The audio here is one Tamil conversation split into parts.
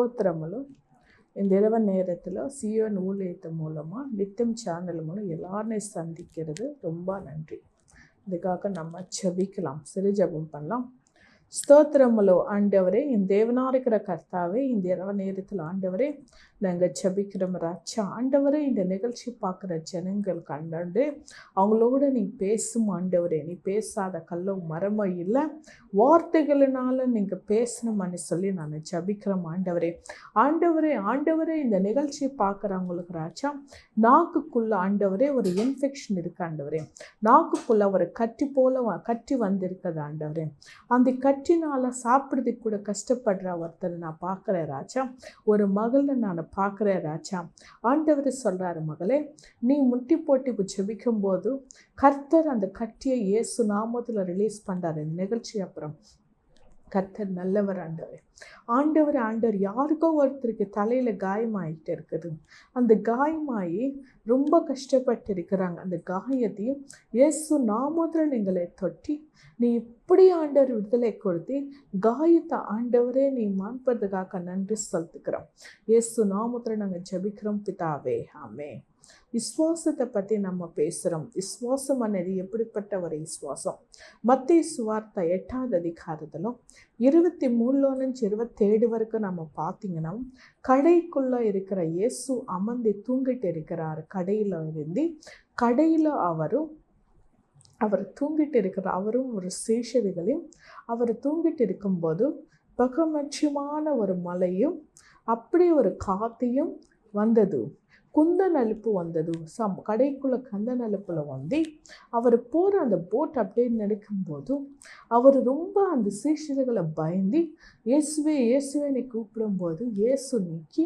స్తోత్రములు. இந்த இரவு நேரத்தில் சியோன் ஊழியத்து மூலமாக நித்தியம் சேனல் மூலம் எல்லாருமே சந்திக்கிறது ரொம்ப நன்றி. இதுக்காக நம்ம ஜெபிக்கலாம், சிறு ஜெபம் பண்ணலாம். ஸ்தோத்திரமுலோ ஆண்டவரே, என் தேவனா இருக்கிற கர்த்தாவே, இந்த இரவு நேரத்தில் ஆண்டவரே நாங்கள் ஜெபிக்கிறோம் ராஜா. ஆண்டவரே, இந்த நிகழ்ச்சி பார்க்குற ஜனங்கள் கண்டு அவங்களோட நீ பேசும் ஆண்டவரே. நீ பேசாத கல்லும் மரமோ இல்லை, வார்த்தைகளினால நீங்கள் பேசணும்னு சொல்லி நான் ஜெபிக்கிறோம் ஆண்டவரே. ஆண்டவரே ஆண்டவரே இந்த நிகழ்ச்சி பார்க்குறவங்களுக்கு ராஜா, நாக்குக்குள்ள ஆண்டவரே ஒரு இன்ஃபெக்ஷன் இருக்கு ஆண்டவரே. நாக்குக்குள்ள ஒரு கட்டி வந்திருக்குது ஆண்டவரே. அந்த கட்டினால் சாப்பிட்றதுக்கு கூட கஷ்டப்படுற ஒருத்தர் நான் பார்க்குறேன் ராஜா. ஒரு மகளை நான் பார்க்குறேன் ராஜா. ஆண்டவர் சொல்கிறாரு, மகளே நீ முட்டி போட்டு ஜெபிக்கும் போது கர்த்தர் அந்த கட்டியை இயேசு நாமத்தில் ரிலீஸ் பண்ணுறாரு. இந்த நிகழ்ச்சி அப்புறம் கர்த்தர் நல்லவர் ஆண்டவர் யாருக்கோ ஒருத்தருக்கு தலையில் காயமாகிட்டு இருக்குது. அந்த காயமாகி ரொம்ப கஷ்டப்பட்டு இருக்கிறாங்க. அந்த காயத்தையும் இயேசு நாமத்தில் நீங்களை தொட்டி நீ இப்படி ஆண்டவர் விடுதலை கொடுத்து காயத்தை ஆண்டவரே நீ மாண்பதுக்காக நன்றி செலுத்துக்கிறோம். இயேசு நாமத்தில் நாங்கள் ஜெபிக்கிறோம் பிதாவே, ஆமென். விசுவாசத்தை பற்றி நம்ம பேசுகிறோம். விசுவாசம் అనేది எப்படிப்பட்ட ஒரு விசுவாசம்? மத்தேயு சுவார்த்தை 8வது அதிகாரத்திலும் 23-27 வரைக்கும் நம்ம பார்த்தீங்கன்னா, கடைக்குள்ளே இருக்கிற இயேசு அமர்ந்து தூங்கிட்டு இருக்கிறார். கடையில் அவர் தூங்கிட்டு இருக்கிறார். அவரும் ஒரு சேஷவிகளையும் அவர் தூங்கிட்டு இருக்கும்போது பகமட்சியமான ஒரு மழையும் அப்படியே ஒரு காத்தையும் வந்தது. குந்த நெருப்பு வந்தது. கடைக்குள்ள கந்த நெருப்புல வந்து அவர் போகிற அந்த போட் அப்படியே நடக்கும்போது அவர் ரொம்ப அந்த சீஷர்களை பயந்து இயேசுவே இயேசுவேன்னு கூப்பிடும்போது இயேசு நீக்கி,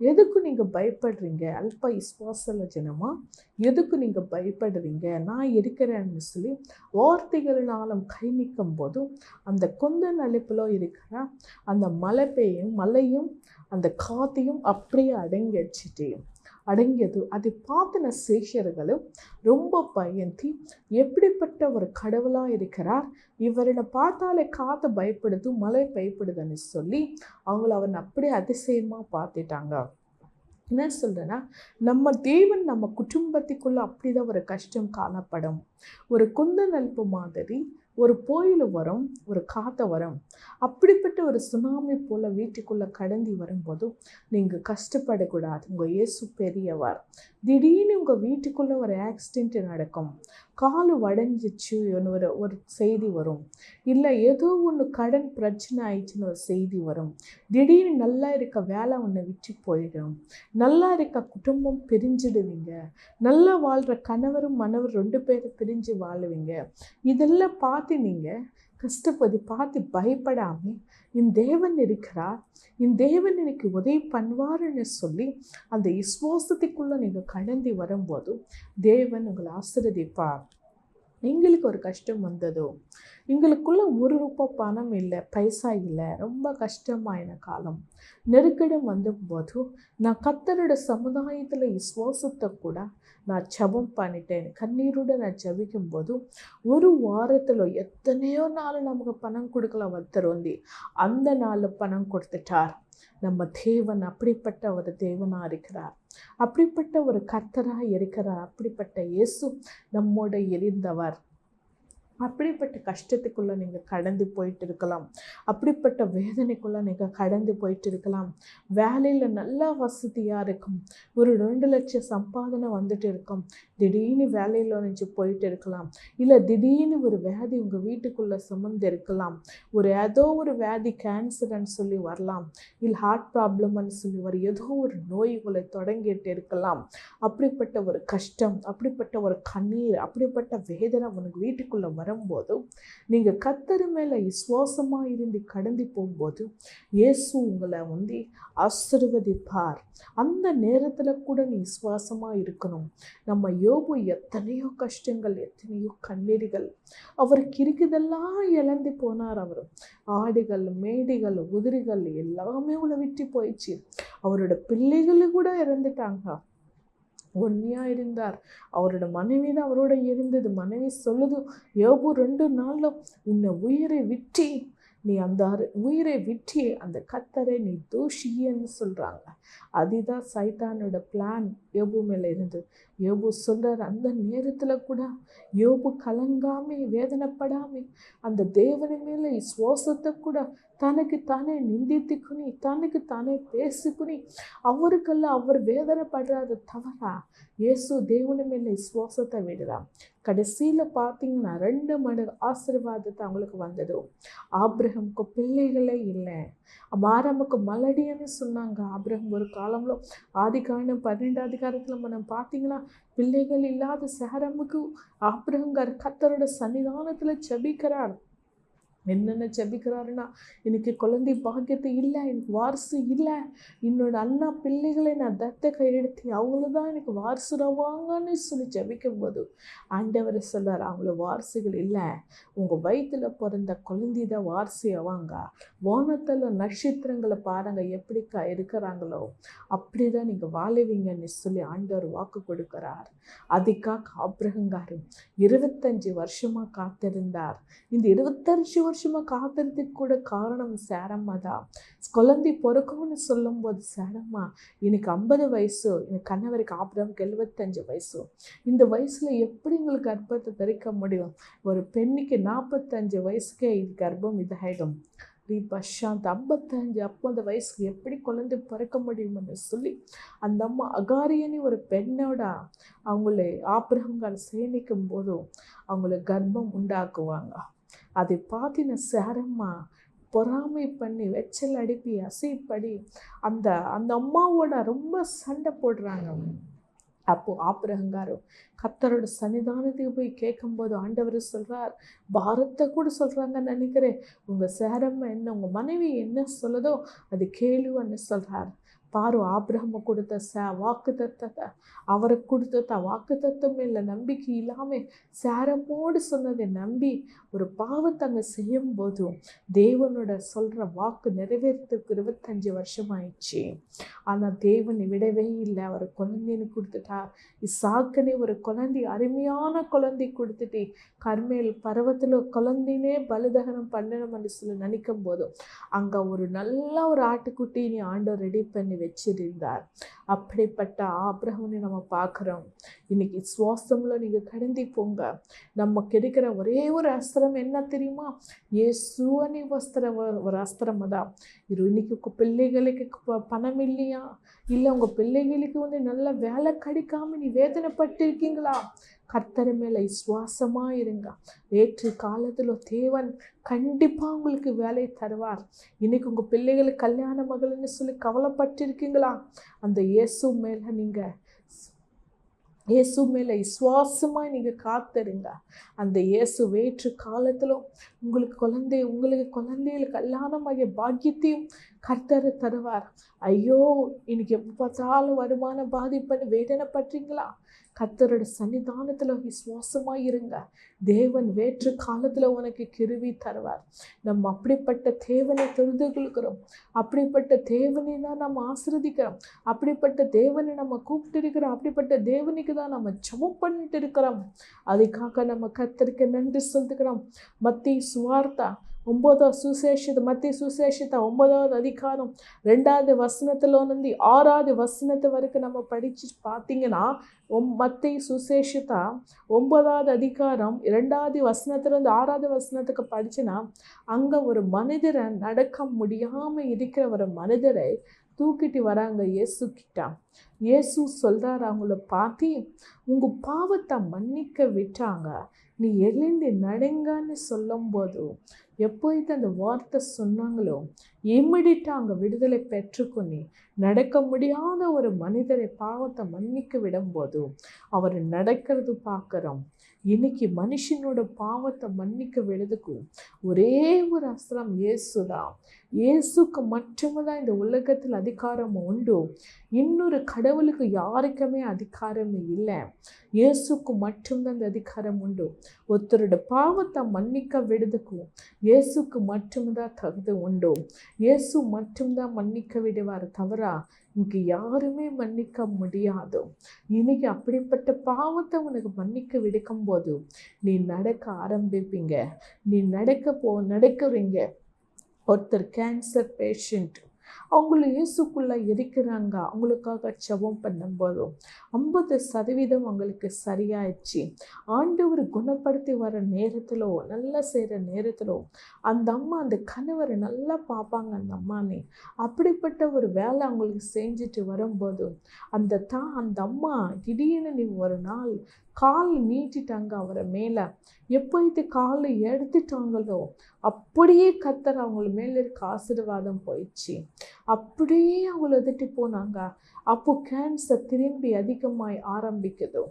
எதுக்கு நீங்கள் பயப்படுறீங்க அல்ப விசுவாசல ஜனமா, எதுக்கு நீங்கள் பயப்படுறீங்க, நான் இருக்கிறேன்னு சொல்லி வார்த்தைகளினாலும் கை நீக்கும் போது அந்த கொந்த நெருப்புல இருக்கிற அந்த மலையும் அந்த காத்தையும் அப்படியே அடங்கியது. அதை பார்த்தின சேஷர்களும் ரொம்ப பயந்து, எப்படிப்பட்ட ஒரு கடவுளாக இருக்கிறார், இவரை பார்த்தாலே காற்று பயப்படுது, மழை பயப்படுதுன்னு சொல்லி அவரை அப்படியே அதிசயமாக பார்த்துட்டாங்க. என்ன சொல்கிறேன்னா, நம்ம தேவன் நம்ம குடும்பத்துக்குள்ளே அப்படிதான் ஒரு கஷ்டம் காணப்படும். ஒரு குந்த நெருப்பு மாதிரி ஒரு புயல் வரும், ஒரு காற்று வரும். அப்படிப்பட்ட ஒரு சுனாமி போல் வீட்டுக்குள்ளே கடந்து வரும்போது நீங்கள் கஷ்டப்படக்கூடாது. உங்கள் இயேசு பெரியவர். திடீர்னு உங்கள் வீட்டுக்குள்ளே ஒரு ஆக்சிடெண்ட் நடக்கும், கால் உடைஞ்சிச்சு ஒரு செய்தி வரும், இல்லை ஏதோ ஒன்று கடன் பிரச்சனை ஆயிடுச்சுன்னு ஒரு செய்தி வரும். திடீர்னு நல்லா இருக்க வேலை ஒன்று விட்டு போயிடும், நல்லா இருக்க குடும்பம் பிரிஞ்சிடுவீங்க, நல்லா வாழ்கிற கணவரும் மனைவர் 2 பேரும் பிரிஞ்சு வாழுவீங்க. இதெல்லாம் பார்த்து நீங்கள் பார்த்து பயப்படாமல் என் தேவன் இருக்கிறார், என் தேவன் எனக்கு உதவி பண்ணுவாருன்னு சொல்லி அந்த விசுவாசத்துக்குள்ளே நீங்கள் கடந்து வரும்போது தேவன் உங்களை ஆசீர்வதிப்பார். எங்களுக்கு ஒரு கஷ்டம் வந்ததோ, எங்களுக்குள்ள ₹1 பணம் இல்லை, பைசா இல்லை, ரொம்ப கஷ்டமான காலம் நெருக்கடம் வந்தபோது நான் கர்த்தரோட சமுதாயத்தில் விசுவாசத்தை கூட நான் ஜெபம் பண்ணிட்டேன். கண்ணீரோடு நான் ஜெபிக்கும் போது ஒரு வாரத்தில் எத்தனையோ நாள் நமக்கு பணம் கொடுக்கலாம் ஒருத்தர் அந்த நாளில் பணம் கொடுத்துட்டார். நம்ம தேவன் அப்படிப்பட்ட ஒரு தேவனாக இருக்கிறார், அப்படிப்பட்ட ஒரு கர்த்தராக இருக்கிறார். அப்படிப்பட்ட இயேசு நம்மோட இருந்தவர். அப்படிப்பட்ட கஷ்டத்துக்குள்ளே நீங்கள் கடந்து போயிட்டு இருக்கலாம், அப்படிப்பட்ட வேதனைக்குள்ளே நீங்கள் கடந்து போயிட்டு இருக்கலாம். வேலையில் நல்லா வசதியாக இருக்கும், ஒரு 2 லட்சம் சம்பாதனை வந்துட்டு இருக்கும், திடீர்னு வேலையில் நினச்சி போயிட்டு இருக்கலாம். இல்லை திடீர்னு ஒரு வியாதி உங்கள் வீட்டுக்குள்ளே சுமந்து இருக்கலாம், ஏதோ ஒரு வியாதி கேன்சர்ன்னு சொல்லி வரலாம், இல்லை ஹார்ட் ப்ராப்ளம்னு சொல்லி ஏதோ ஒரு நோய் உங்களை தொடங்கிட்டு இருக்கலாம். அப்படிப்பட்ட ஒரு கஷ்டம், அப்படிப்பட்ட ஒரு கண்ணீர், அப்படிப்பட்ட வேதனை உனக்கு வீட்டுக்குள்ளே வரும்போது நீங்கள் கர்த்தர் மேலே விசுவாசமாக இருந்து கடந்து போகும்போது இயேசு உங்களை ஆசீர்வதிப்பார். அந்த நேரத்தில் கூட நீ விசுவாசமாக இருக்கணும். நம்ம யோபு எத்தனையோ கஷ்டங்கள், எத்தனையோ கண்ணீர்கள், அவருக்கு இருக்குதெல்லாம் இழந்து போனார். அவர் ஆடுகள், மேடிகள், உதிரிகள் எல்லாமே உள்ள விட்டு போயிடுச்சு. அவரோட பிள்ளைகள் கூட இறந்துட்டாங்க. உண்மையாக இருந்தார். அவரோட மனைவி தான் அவரோட இருந்தது. மனைவி சொல்லுது, யோபு 2 நாளில் உன்னை உயிரை விட்டு நீ அந்த உயிரை விட்டு அந்த கர்த்தரை நீ தூஷியன்னு சொல்கிறாங்க. அதுதான் சைத்தானோட பிளான் யோபு மேலே இருந்து. யோபு சொல்கிறார், அந்த நேரத்தில் கூட யோபு கலங்காம வேதனைப்படாமல் அந்த தேவனை மேலே விசுவாசத்தை கூட தனக்கு தானே நிந்தித்துக்குனி தனக்கு தானே பேசிக்குனி அவருக்கெல்லாம் அவர் வேதனைப்படுறாரு தவறா இயேசு தேவனை மேலே விசுவாசத்தை விடுறான். கடைசியில் பார்த்தீங்கன்னா 2 மடங்கு ஆசீர்வாதத்தை அவங்களுக்கு வந்தது. ஆபிரகாமுக்கு பிள்ளைகளே இல்லை, மாராமுக்கு மலடின்னு சொன்னாங்க. ஆபிரகாம் ஒரு காலம்ல ஆதிகாண்டம் 12 அதிகாரத்தில் நம்ம பார்த்தீங்கன்னா பிள்ளைகள் இல்லாத சாராமுக்கு ஆபிரகாம் கர்த்தரோட சன்னிதானத்தில் ஜெபிக்கிறார். என்னென்ன ஜெபிக்கிறாருன்னா, எனக்கு குழந்தை பாக்கியத்தை இல்லை, எனக்கு வாரிசு இல்லை, என்னோட அண்ணா பிள்ளைகளை நான் தத்தக்கை எடுத்து அவங்கள தான் எனக்கு வாரிசுறவாங்கன்னு சொல்லி ஜெபிக்கும் போது ஆண்டவர் சொல்வார், அவங்கள வாரிசுகள் இல்லை, உங்கள் வயிற்றில் பிறந்த குழந்தை தான் வாரிசு ஆவாங்க. வானத்தில் நட்சத்திரங்களை பாருங்கள் எப்படி இருக்கிறாங்களோ அப்படி தான் நீங்கள் வாழுவீங்கன்னு சொல்லி ஆண்டவர் வாக்கு கொடுக்கிறார். அதுக்காக ஆபிரகாம் 25 வருஷமாக காத்திருந்தார். இந்த 25 வருஷமாக காத்திருந்ததுக்கு கூட காரணம் சாரம்மா தான். குழந்தை பிறக்கும்னு சொல்லும் போது சாரம்மா எனக்கு 50 வயசு, எனக்கு கணவருக்கு ஆபிரகாமுக்கு 75 வயசு, இந்த வயசில் எப்படி உங்களுக்கு கர்ப்பத்தை தரிக்க முடியும்? ஒரு பெண்ணுக்கு 45 வயசுக்கே இது கர்ப்பம் இதாகிடும். பஷாந்த் 55-50 வயசுக்கு எப்படி குழந்தை பிறக்க முடியும்னு சொல்லி அந்த அம்மா அகாரியனி ஒரு பெண்ணோட அவங்கள ஆபிரகாம் சேமிக்கும் போதும் அவங்கள கர்ப்பம் உண்டாக்குவாங்க. அதை பார்த்தின சாரம்மா பொறாமை பண்ணி வெச்சல் அடிப்பி அசைப்படி அந்த அந்த அம்மாவோட ரொம்ப சண்டை போடுறாங்க. அப்போ ஆபிரகாம் கர்த்தரோட சன்னிதானத்துக்கு போய் கேட்கும்போது ஆண்டவர் சொல்கிறார், பாரத்தை கூட சொல்கிறாங்கன்னு நினைக்கிறேன், உங்கள் சாரம்மா என்ன உங்கள் மனைவி என்ன சொல்லுதோ அது கேளுன்னு சொல்கிறார். பாரு, ஆபிரகாம் கொடுத்த வாக்கு தத்தத்தை, அவருக்கு கொடுத்த வாக்கு தத்தம் இல்லை நம்பிக்கை இல்லாமல் சாரமோடு சொன்னதை நம்பி ஒரு பாவத்தை அங்கே செய்யும் போதும் தேவனோட சொல்கிற வாக்கு நிறைவேறத்துக்கு 25 வருஷம் ஆயிடுச்சு. ஆனால் தேவனை விடவே இல்லை, அவர் குழந்தைன்னு கொடுத்துட்டார். இசாக்கனே ஒரு குழந்தை, அருமையான குழந்தை கொடுத்துட்டு கர்மேல் பர்வத்தில் குழந்தைனே பலிதகனம் பண்ணணும்னு சொல்லி நினைக்கும் போதும் அங்கே ஒரு நல்ல ஒரு ஆட்டுக்குட்டி நீ ஆண்டவர் ரெடி பண்ணி வச்சிருந்தார். அப்படிப்பட்ட ஆபிரகாமை நம்ம பார்க்குறோம். இன்னைக்கு சுவாசம்ல நீங்கள் கடந்து போங்க. நமக்கு இருக்கிற ஒரே ஒரு அஸ்திரம் என்ன தெரியுமா? இயேசுவனி ஒரு அஸ்திரம் தான். இன்னைக்கு உங்கள் பிள்ளைகளுக்கு பணம் இல்லையா, இல்லை உங்கள் பிள்ளைகளுக்கு நல்ல வேலை கிடைக்காம நீ வேதனைப்பட்டிருக்கீங்களா? கர்த்தர் மேலே விசுவாசமாக இருங்க. வேற்று காலத்தில் தேவன் கண்டிப்பாக உங்களுக்கு வேலை தருவார். இன்னைக்கு உங்கள் பிள்ளைகளுக்கு கல்யாண மகள்னு சொல்லி கவலைப்பட்டிருக்கீங்களா? அந்த இயேசு மேலே விசுவாசமாக நீங்கள் காத்திருங்க. அந்த இயேசு வேற்று காலத்திலும் உங்களுக்கு குழந்தைகளுக்கு கல்யாணமாகிய பாக்கியத்தையும் கர்த்தர் தருவார். ஐயோ, இன்னைக்கு எப்போ பார்த்தாலும் வருமான பாதிப்புன்னு வேதனைப்படுறீங்களா? கர்த்தரோட சன்னிதானத்தில் விசுவாசமாக இருங்க. தேவன் வேற்று காலத்தில் உனக்கு கிருபை தருவார். நம்ம அப்படிப்பட்ட தேவனை தொழுது கொள்கிறோம். அப்படிப்பட்ட தேவனை தான் நம்ம ஆசீர்வதிக்கிறோம். அப்படிப்பட்ட தேவனை நம்ம கூப்பிட்டு இருக்கிறோம். அப்படிப்பட்ட தேவனுக்கு தான் நம்ம ஜெபம் பண்ணிட்டு இருக்கிறோம். அதுக்காக நம்ம கர்த்தருக்கு நன்றி சொல்லுகிறோம். மத்தேயு சுவார்த்தா 9வது சுசேஷத்தை, மத்தேயு சுசேஷத்தை 9வது அதிகாரம் 2வது வசனத்திலிருந்து 6வது வசனத்து வரைக்கும் நம்ம படித்து பார்த்தீங்கன்னா, மத்தேயு சுசேஷத்தை 9வது அதிகாரம் 2வது வசனத்திலிருந்து 6வது வசனத்துக்கு படிச்சுன்னா அங்கே ஒரு மனிதரை நடக்க முடியாமல் இருக்கிற ஒரு மனிதரை தூக்கிட்டு வராங்க இயேசு கிட்ட. இயேசு சொல்கிறார் அவங்கள பார்த்து, உங்கள் பாவத்தை மன்னிக்க விட்டாங்க, நீ எழுந்து நடங்கன்னு சொல்லும்போது எப்போது அந்த வார்த்தை சொன்னாங்களோ இம்மிடிட்டாக அங்கே விடுதலை பெற்றுக்கொண்டு நடக்க முடியாத ஒரு மனிதரை பாவத்தை மன்னிக்க விடும்போது அவர் நடக்கிறது பார்க்குறோம். இன்னைக்கு மனுஷனோட பாவத்தை மன்னிக்க விடுறதுக்கும் ஒரே ஒரு அஸ்திரம் இயேசு தான். இயேசுக்கு மட்டும்தான் இந்த உலகத்தில் அதிகாரம் உண்டு. இன்னொரு கடவுளுக்கு யாருக்குமே அதிகாரம் இல்லை. இயேசுக்கு மட்டும்தான் இந்த அதிகாரம் உண்டு. ஒருத்தரோட பாவத்தை மன்னிக்க விடுறதுக்கும் இயேசுக்கு மட்டும்தான் தகுதி உண்டு. இயேசு மட்டும்தான் மன்னிக்க விடுவார், தவிர இங்கே யாருமே மன்னிக்க முடியாது. இன்னைக்கு அப்படிப்பட்ட பாவத்தை உனக்கு மன்னிக்க விடுக்கும் போது நீ நடக்க ஆரம்பிப்பீங்க. நீ நடக்கிறீங்க. ஒருத்தர் கேன்சர் பேஷண்ட், அவங்கள இயேசுக்குள்ளே இருக்கிறாங்க. அவங்களுக்காக ஜெபம் பண்ணும்போதும் 50% அவங்களுக்கு சரியாயிடுச்சு. ஆண்டவர் குணப்படுத்தி வர நேரத்திலோ, நல்லா செய்கிற நேரத்திலோ அந்த அம்மா அந்த கணவரை நல்லா பார்ப்பாங்க அந்த அம்மானே. அப்படிப்பட்ட ஒரு வேலை அவங்களுக்கு செஞ்சுட்டு வரும்போது அந்த அம்மா திடீர்னு ஒரு நாள் கால் நீட்டிட்டாங்க அவரை மேலே. எப்போ இது காலை எடுத்துட்டாங்களோ அப்படியே கர்த்தர் அவங்க மேலே இருக்க ஆசீர்வாதம் போயிடுச்சு. அப்படியே அவங்கள எதிர்த்து போனாங்க. அப்போ கேன்சர் திரும்பி அதிகமாய் ஆரம்பிக்குது.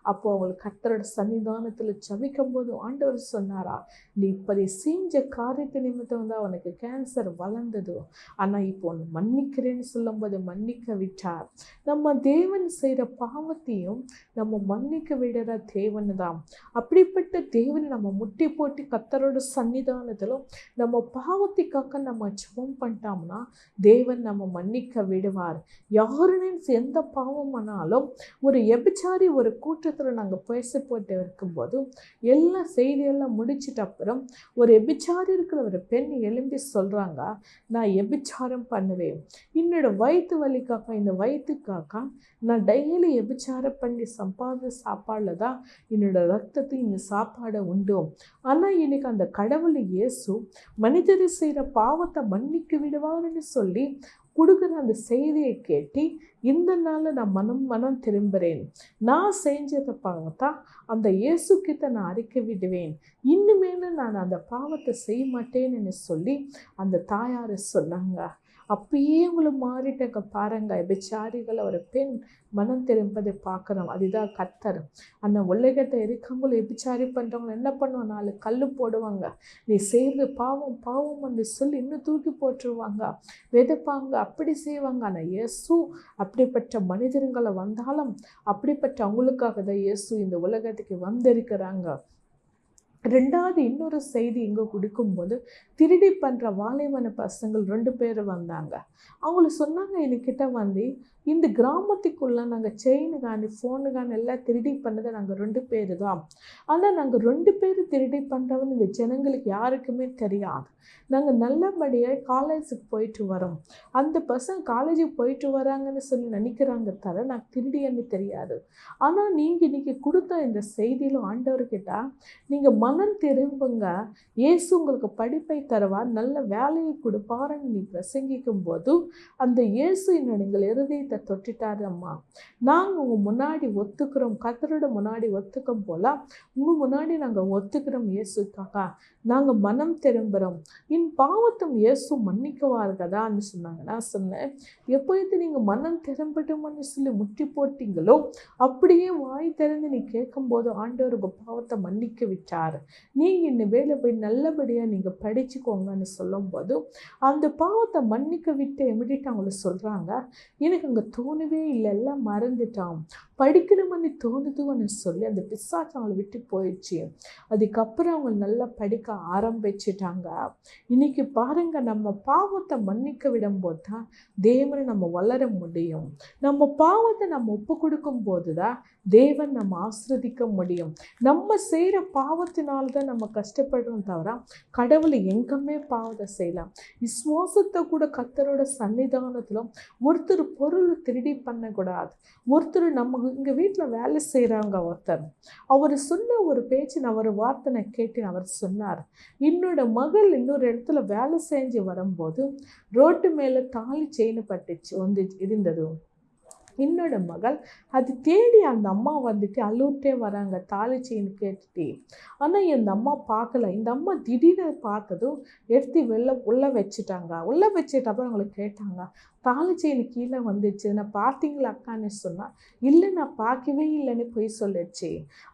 அப்போ அவங்களுக்கு கர்த்தரோட சன்னிதானத்தில் ஜெபிக்கும் போது ஆண்டவர் சொன்னாரா, நீ இப்படி செஞ்ச காரியத்தை நிமித்தம் தான் அவனுக்கு கேன்சர் வளர்ந்தது, ஆனால் இப்போ ஒன்று மன்னிக்கிறேன்னு சொல்லும்போது மன்னிக்க விட்டார். நம்ம தேவன் செய்கிற பாவத்தையும் நம்ம மன்னிக்க விடுற தேவன் தான். அப்படிப்பட்ட தேவனை நம்ம முட்டி போட்டு கர்த்தரோட சன்னிதானத்திலும் நம்ம பாவத்துக்காக நம்ம ஜெபம் பண்ணிட்டோம்னா தேவன் நம்ம மன்னிக்க விடுவார். யாருன்னு எந்த பாவமானாலும் ஒரு எபிச்சாரி ஒரு கூட்டத்தில் நாங்கள் பேச போட்டு இருக்கும்போது எல்லா செய்தியெல்லாம் முடிச்சிட்ட அப்புறம் ஒரு எபிச்சாரி இருக்கிற ஒரு பெண் எழும்பி சொல்கிறாங்க, நான் எபிச்சாரம் பண்ணுவேன், என்னோட வயிற்று வலிக்காக இந்த வயிற்றுக்காக நான் டெய்லி எபிச்சாரம் பண்ணி சம்பாதித்த சாப்பாடில் தான் என்னோட ரத்தத்தை இந்த சாப்பாடை உண்டும். ஆனால் இன்னைக்கு அந்த கடவுள் இயேசு மனிதர் செய்கிற பாவத்தை மன்னிக்க விடுவார்னு சொல்லி கொடுக்குற அந்த செய்தியை கேட்டு இந்த நாளில் நான் மனம் திரும்புகிறேன். நான் செஞ்சதை பார்த்தா அந்த இயேசு கிட்ட நான் அறிக்கை விடுவேன், இன்னுமேல நான் அந்த பாவத்தை செய்ய மாட்டேன்னு சொல்லி அந்த தாயார் சொன்னாங்க. அப்பயே உங்களை மாறிட்டங்க பாருங்க. விபச்சாரிகள் ஒரு பெண் மனம் திரும்பதை பார்க்குறோம். அதுதான் கர்த்தர். அந்த உலகத்தை இருக்கவங்களை விபச்சாரி பண்ணுறவங்க என்ன பண்ணுவாங்க, 4 கல் போடுவாங்க, நீ செய்கிறது பாவம் பாவம் என்று சொல்லி இன்னும் தூக்கி போட்டுருவாங்க, விதைப்பாங்க, அப்படி செய்வாங்க. ஆனால் இயேசு அப்படிப்பட்ட மனிதர்களை வந்தாலும் அப்படிப்பட்ட அவங்களுக்காக தான் இயேசு இந்த உலகத்துக்கு வந்திருக்கிறாங்க. ரெண்டாவது இன்னொரு செய்தி இங்கே கொடுக்கும்போது திருடி பண்ணுற வாலிபன பசங்கள் 2 பேர் வந்தாங்க. அவங்களுக்கு சொன்னாங்க, என்கிட்ட வந்து இந்த கிராமத்துக்குள்ளே நாங்கள் செயின் காணி ஃபோனு காணி எல்லாம் திருடி பண்ணதை நாங்கள் 2 பேர் தான். ஆனால் நாங்கள் 2 பேர் திருடி பண்ணுறவன்னு இந்த ஜனங்களுக்கு யாருக்குமே தெரியாது. நாங்கள் நல்லபடியாக காலேஜுக்கு போயிட்டு வரோம், அந்த பசங்க காலேஜுக்கு போயிட்டு வராங்கன்னு சொல்லி நினைக்கிறாங்க தவிர நாங்கள் திருடின்னு தெரியாது. ஆனால் நீங்கள் இன்றைக்கி கொடுத்த இந்த செய்தியில் ஆண்டவர்கிட்ட நீங்கள் மனம் திரும்புங்க, இயேசு உங்களுக்கு படிப்பை தருவார், நல்ல வேலையை கொடுப்பாருன்னு நீ பிரசங்கிக்கும் போது அந்த இயேசு இன்னும் நீங்கள் இருதயத்தை தொட்டுட்டாரு. அம்மா, நாங்கள் உங்கள் முன்னாடி ஒத்துக்கிறோம், கர்த்தரோட முன்னாடி ஒத்துக்கும் போல உங்கள் முன்னாடி நாங்கள் ஒத்துக்கிறோம், இயேசுக்காக நாங்கள் மனம் திரும்புகிறோம், என் பாவத்தும் இயேசு மன்னிக்குவார்கதான்னு சொன்னாங்க. நான் சொன்னேன், எப்போது நீங்கள் மனம் திரும்பட்டும்னு சொல்லி முட்டி போட்டிங்களோ அப்படியே வாய் திறந்து நீ கேட்கும்போது ஆண்டவர் உங்கள் பாவத்தை மன்னிக்க விட்டார். நீங்கள் இந்த வேலை போய் நல்லபடியாக நீங்கள் படிச்சுக்கோங்கன்னு சொல்லும்போது அந்த பாவத்தை மன்னிக்க விட்டு எமிடிட்டு அவங்கள சொல்கிறாங்க, எனக்கு அங்கே தோணவே இல்லை, எல்லாம் மறந்துட்டான், படிக்கணும்னு தோணுதுன்னு சொல்லி அந்த பிசாசு அவங்களை விட்டு போயிடுச்சு. அதுக்கப்புறம் அவங்க நல்லா படிக்க ஆரம்பிச்சிட்டாங்க. இன்னைக்கு பாருங்க, நம்ம பாவத்தை மன்னிக்க விடும்போது தான் தேவனை நம்ம வளர முடியும். நம்ம பாவத்தை நம்ம ஒப்பு கொடுக்கும் போது தான் தேவன் நம்ம ஆசீர்வதிக்க முடியும். நம்ம செய்கிற பாவத்தினால்தான் நம்ம கஷ்டப்படுறோம் தவிர கடவுள் எங்குமே பாவத்தை செய்யலாம். விசுவாசத்தை கூட கர்த்தரோட சன்னிதானத்திலும் ஒருத்தர் பொருள் திருடி பண்ணக்கூடாது. ஒருத்தர் நம்ம இங்கே வீட்டில் வேலை செய்கிறாங்க, ஒருத்தர் அவர் சொன்ன ஒரு பேச்சு நான் ஒரு வார்த்தை நான் கேட்டேன். அவர் சொன்னார், என்னோட மகள் இன்னொரு இடத்துல வேலை செஞ்சு வரும்போது ரோட்டு மேலே தாலி செயின் பட்டுச்சு இருந்தது. என்னோட மகள் அது தேடி அந்த அம்மா வந்துட்டு அழுவிட்டே வராங்க, தாலி செயின் கேட்டுட்டே. ஆனால் இந்த அம்மா பார்க்கல. இந்த அம்மா திடீர்னு பார்த்ததும் எடுத்து உள்ளே வச்சுட்டாங்க. உள்ளே வச்சுட்டப்ப அவங்களுக்கு கேட்டாங்க, தாலி செயின் கீழே வந்துச்சு, நான் பார்த்தீங்களா அக்கான்னு சொன்னால், இல்லை நான் பார்க்கவே இல்லைன்னு போய் சொல்லிடுச்சு.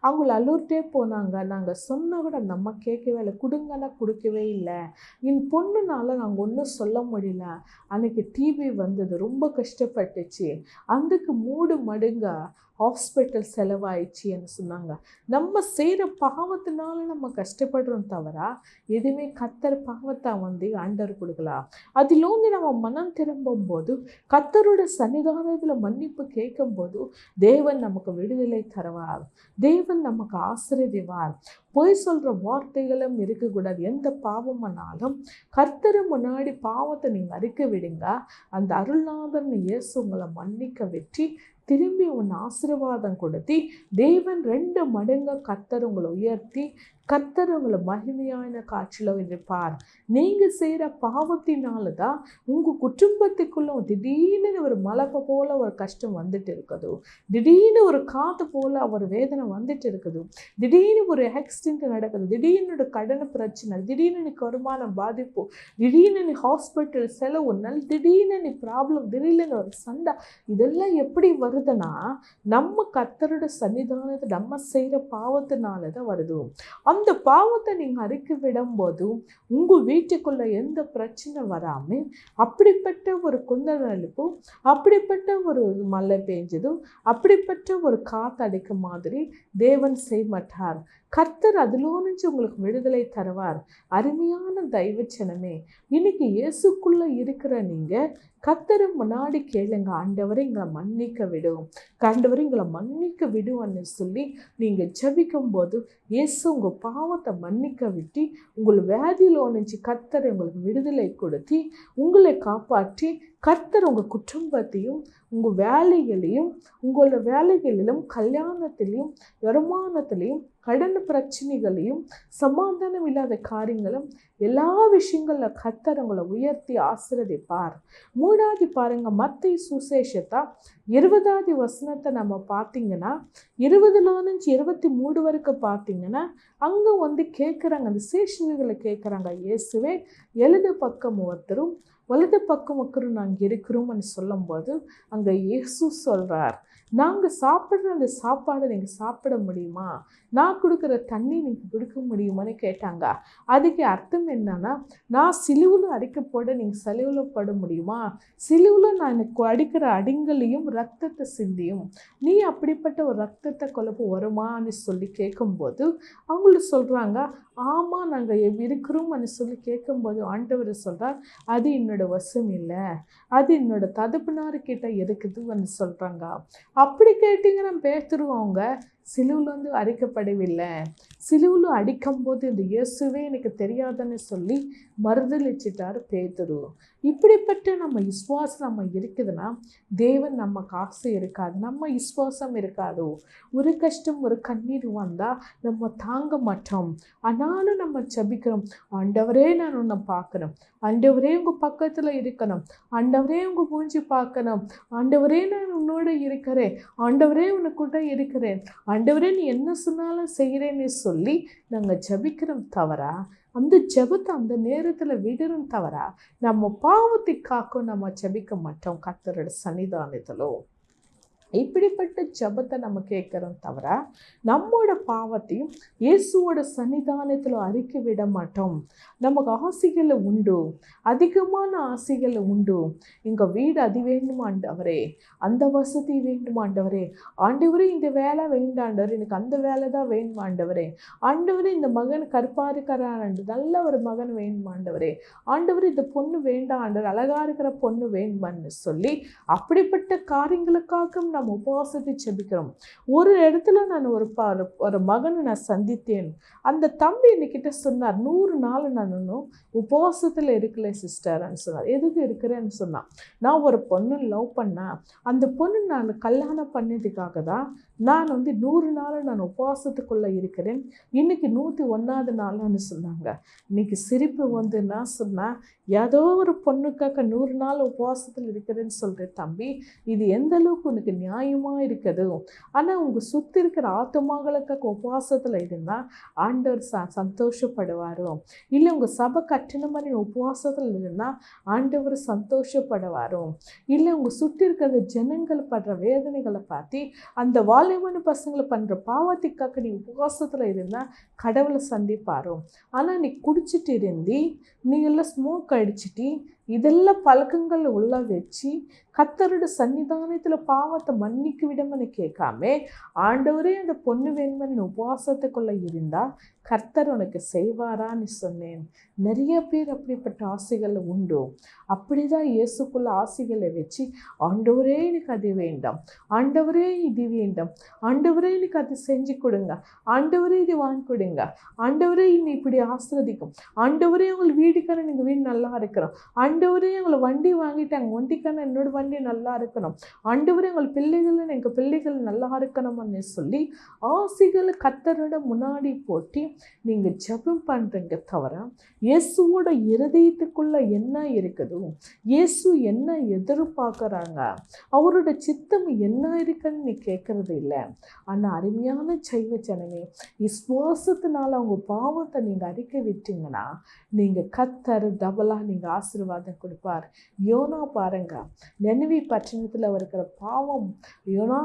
அவங்கள அழுவிட்டே போனாங்க. நாங்கள் சொன்னால் கூட அந்த அம்மா கேட்கவே இல்லை, கொடுங்கன்னா கொடுக்கவே இல்லை. என் பொண்ணுனால நாங்கள் ஒன்றும் சொல்ல முடியல. அன்றைக்கி டிவி வந்தது, ரொம்ப கஷ்டப்பட்டுச்சு. அந்த அதுக்கு 3 மடங்கா ஹாஸ்பிட்டல் செலவாயிடுச்சுன்னு சொன்னாங்க. நம்ம செய்கிற பாவத்தினால நம்ம கஷ்டப்படுறோம் தவிர எதுவுமே கர்த்தர் பாவத்தை ஆண்டவர் கொடுக்கலாம். அதிலோந்து நம்ம மனம் திரும்பும் போது, கர்த்தரோட சன்னிதானத்தில் மன்னிப்பு கேட்கும்போது தேவன் நமக்கு விடுதலை தருவார். தேவன் நமக்கு ஆசீர்வதிப்பார். பொய் சொல்கிற வார்த்தைகளும் இருக்கக்கூடாது. எந்த பாவமானாலும் கர்த்தர் முன்னாடி பாவத்தை நீங்கள் அறிக்கை விடுங்க. அந்த அருள்நாதன் இயேசு உங்களை மன்னிக்க வெற்றி திரும்பி உன் ஆசீர்வாதம் கொடுத்தி தேவன் 2 மடங்கு கர்த்தர் உங்களை உயர்த்தி கர்த்தர் உங்களை மகிமையான காட்சியில் இருப்பார். நீங்கள் செய்கிற பாவத்தினால தான் உங்கள் குடும்பத்துக்குள்ள திடீர்னு ஒரு மலை போல் ஒரு கஷ்டம் வந்துட்டு இருக்குது. திடீர்னு ஒரு காற்று போல் ஒரு வேதனை வந்துட்டு இருக்குது. திடீர்னு ஒரு ஆக்சிடென்ட் நடக்குது. திடீர்னு ஒரு கடன் பிரச்சனை, திடீர்னு வருமான பாதிப்பு, திடீர்னு ஹாஸ்பிட்டல் செலவு, திடீர்னு ப்ராப்ளம், திடீர்னு ஒரு சண்டை. இதெல்லாம் எப்படி வருதுன்னா நம்ம கர்த்தரோட சன்னிதானத்தை நம்ம செய்கிற பாவத்தினால தான் வருது. அந்த பாவத்தை நீங்கள் அறிக்கை விடும்போது உங்கள் வீட்டுக்குள்ள எந்த பிரச்சனை வராமல் அப்படிப்பட்ட ஒரு குந்தளிப்பும், அப்படிப்பட்ட ஒரு மழை பெஞ்சதும், அப்படிப்பட்ட ஒரு காற்று அடிக்க மாதிரி தேவன் செய்ய மாட்டார். கர்த்தர் அதிலோனிச்சு உங்களுக்கு விடுதலை தருவார். அருமையான தெய்வச்சனமே, இன்னைக்கு இயேசுக்குள்ள இருக்கிற நீங்கள் கர்த்தரை முன்னாடி கேளுங்க. ஆண்டவரை எங்களை மன்னிக்க விடும், ஆண்டவரை எங்களை மன்னிக்க விடுவான்னு சொல்லி நீங்கள் ஜெபிக்கும் போது இயேசு உங்கள் பாவத்தை மன்னிக்க விட்டு உங்கள் வியாதியில் ஒன்று கர்த்தரை உங்களுக்கு விடுதலை கொடுத்து உங்களை காப்பாற்றி கர்த்தர் உங்கள் குடும்பத்தையும் உங்கள் வேலைகளையும் உங்களோட வேலைகளிலும் கல்யாணத்திலையும் வருமானத்திலையும் கடன் பிரச்சனைகளையும் சமாதானம் இல்லாத காரியங்களும் எல்லா விஷயங்களில் கர்த்தர் உங்களை உயர்த்தி ஆசீர்வதிப்பார். 3வது பாருங்க, மத்தேயு சுசேஷத்தை 20வது வசனத்தை நம்ம பார்த்தீங்கன்னா 20-23 வரைக்கும் பார்த்தீங்கன்னா அங்கே கேட்குறாங்க, அந்த சேஷர்களை கேட்குறாங்க, இயேசுவே எழுது பக்கம் ஒருத்தரும் வலது பக்கம் ஒருத்தரும் நாங்கள் இருக்கிறோம்னு சொல்லும்போது அங்கே இயேசு சொல்கிறார், நாங்கள் சாப்பிட்ற அந்த சாப்பாடை நீங்கள் சாப்பிட முடியுமா, நான் கொடுக்குற தண்ணி நீங்கள் கொடுக்க முடியுமான்னு கேட்டாங்க. அதுக்கு அர்த்தம் என்னன்னா, நான் சிலுவில் அடிக்கப்பட நீங்கள் சிலுவில் பட முடியுமா, சிலுவில் நான் எனக்கு அடிக்கிற அடிங்களையும் ரத்தத்தை சிந்தியும் நீ அப்படிப்பட்ட ஒரு ரத்தத்தை கொலப்பு வருமானு சொல்லி கேட்கும்போது அவங்களுக்கு சொல்கிறாங்க, ஆமாம் நாங்கள் இருக்கிறோம்னு சொல்லி கேட்கும்போது ஆண்டவர் சொல்கிறார், அது என்னோட வசம் இல்லை, அது என்னோட தகப்பனார்கிட்ட இருக்குதுன்னு சொல்கிறாங்க. அப்படி கேட்டிங்கன்னா பேத்துருவாங்க, சிலுவில் அடிக்கப்படவில்லை, சிலுவில் அடிக்கும்போது இந்த இயேசுவே எனக்கு தெரியாதுன்னு சொல்லி மறுதளிச்சிட்டார் பேதுரு. இப்படிப்பட்ட நம்ம விசுவாசம் நம்ம இருக்குதுன்னா தேவன் நம்ம காசு இருக்காது, நம்ம விசுவாசம் இருக்காது. ஒரு கஷ்டம் ஒரு கண்ணீர் வந்தால் நம்ம தாங்க மாட்டோம். ஆனாலும் நம்ம ஜெபிக்கிறோம், ஆண்டவரே நான் உன்னை பார்க்கணும், ஆண்டவரே உங்கள் பக்கத்தில் இருக்கணும், ஆண்டவரே உங்கள் மூஞ்சி பார்க்கணும், ஆண்டவரே நான் உன்னோட இருக்கிறேன், ஆண்டவரே உனக்கூட இருக்கிறேன், ஆண்டவரே நீ என்ன சொன்னாலும் செய்கிறேன்னு சொல்லி நாங்கள் ஜெபிக்கிறோம் தவிர அந்த ஜெபத்தை அந்த நேரத்தில் விடுறோம் தவிர நம்ம பாவத்தை காக்க நம்ம ஜெபிக்க மாட்டோம் கர்த்தரோட சன்னிதானத்திலோ. இப்படிப்பட்ட ஜெபத்தை நம்ம கேட்குறோம் தவிர நம்மோட பாவத்தையும் இயேசுவோட சன்னிதானத்தில் அறிக்கை விட மாட்டோம். நமக்கு ஆசைகள் உண்டு, அதிகமான ஆசைகள் உண்டு. எங்கள் வீடு அது வேண்டுமா ஆண்டவரே, அந்த வசதி வேண்டுமா ஆண்டவரே, ஆண்டவரே இந்த வேலை வேண்டாண்டவர், எனக்கு அந்த வேலை தான் வேணுமா ஆண்டவரே, ஆண்டவரே இந்த மகன் கருப்பாக இருக்கிறான், நல்ல ஒரு மகன் வேணுமா ஆண்டவரே, ஆண்டவரே இந்த பொண்ணு வேண்டாம் ஆண்டவர், அழகாக இருக்கிற பொண்ணு வேணுமான்னு சொல்லி அப்படிப்பட்ட காரியங்களுக்காக நம்ம உபவாசத்தை ஜெபிக்கிறோம். ஒரு இடத்துல நான் ஒரு மகனை நான் சந்தித்தேன். அந்த தம்பி என்கிட்ட சொன்னார், 100 நாள் நான் உபவாசத்தில் இருக்கல சிஸ்டர்ன்னு சொன்னார். எதுக்கு இருக்கிறேன்னு சொன்னான், நான் ஒரு பொண்ணு லவ் பண்ணேன், அந்த பொண்ணு நான் கல்யாணம் பண்ணதுக்காக தான் நான் 100 நாள் நான் உபவாசத்துக்குள்ளே இருக்கிறேன், இன்னைக்கு 101வது நாள்னு சொன்னாங்க. இன்னைக்கு சிரிப்பு நான் சொன்னேன், ஏதோ ஒரு பொண்ணுக்காக 100 நாள் உபவாசத்தில் இருக்கிறேன்னு சொல்கிறேன் தம்பி, இது எந்த அளவுக்கு உனக்கு நியாயமாக இருக்குது? ஆனால் உங்கள் சுற்றி இருக்கிற ஆத்துமாக்களுக்காக உபவாசத்தில் இருந்தால் ஆண்டவர் சந்தோஷப்படுவாரோ, இல்லை உங்கள் சபை கட்டின மாதிரி உபவாசத்தில் இருந்தால் ஆண்டவர் சந்தோஷப்படுவாரோ, இல்லை உங்கள் சுற்றி இருக்கிற ஜனங்கள் படுற வேதனைகளை பார்த்து அந்த வாலிபன பசங்களை பண்ணுற பாவத்துக்காக நீ உபவாசத்தில் இருந்தால் கடவுளை சந்திப்பாரோ. ஆனால் நீ குடிச்சிட்டு இருந்தி, நீ எல்லாம் ஸ்மோக் அடிச்சிட்டு இதெல்லாம் பழக்கங்கள் உள்ள வச்சு கர்த்தரோட சன்னிதானத்துல பாவத்தை மன்னிக்க விடம்னு கேட்காம ஆண்டவரே அந்த பொண்ணு வேணுமன்னு உபவாசத்துக்குள்ள இருந்தா கர்த்தர் உனக்கு செய்வாரான்னு சொன்னேன். நிறைய பேர் அப்படிப்பட்ட ஆசைகள் உண்டு. அப்படிதான் இயேசுக்குள்ள ஆசைகளை வச்சு ஆண்டவரே எனக்கு அது வேண்டாம், ஆண்டவரே இது வேண்டாம், ஆண்டவரே எனக்கு அது செஞ்சு கொடுங்க, ஆண்டவரே இது வாங்கி கொடுங்க, ஆண்டவரே இன்னும் இப்படி ஆசிர்வதிக்கும், ஆண்டவரே உங்கள் வீடுக்காரன் எங்கள் வீடு நல்லா இருக்கணும், ஆண்டவரே உங்களை வண்டி வாங்கிட்டாங்க வண்டிக்காரன் என்னோட வண்டி நல்லா இருக்கணும், ஆண்டவரே உங்கள் பிள்ளைகள் எங்கள் பிள்ளைகள் நல்லா இருக்கணும்னு சொல்லி ஆசைகளை கர்த்தரோட முன்னாடி போட்டு நீங்கள் ஜெபம் பண்ணுறீங்க தவிர இயேசுவோட இருதயத்துக்குள்ள என்ன இருக்குதோ, இயேசு என்ன எதிர்பார்க்குறாங்க, அவரோட சித்தம் என்ன இருக்குன்னு நீ கேட்கறது இல்லை. ஆனால் அருமையான செய்வ ஜனமே, விசுவாசத்தினால அவங்க பாவத்தை நீங்கள் அறிக்கை விட்டீங்கன்னா நீங்கள் கர்த்தர் டபுளாக நீங்கள் ஆசீர்வாதம் கொடுப்பார். யோனா பாருங்க, நினிவே பட்டணத்தில் இருக்கிற பாவம் யோனா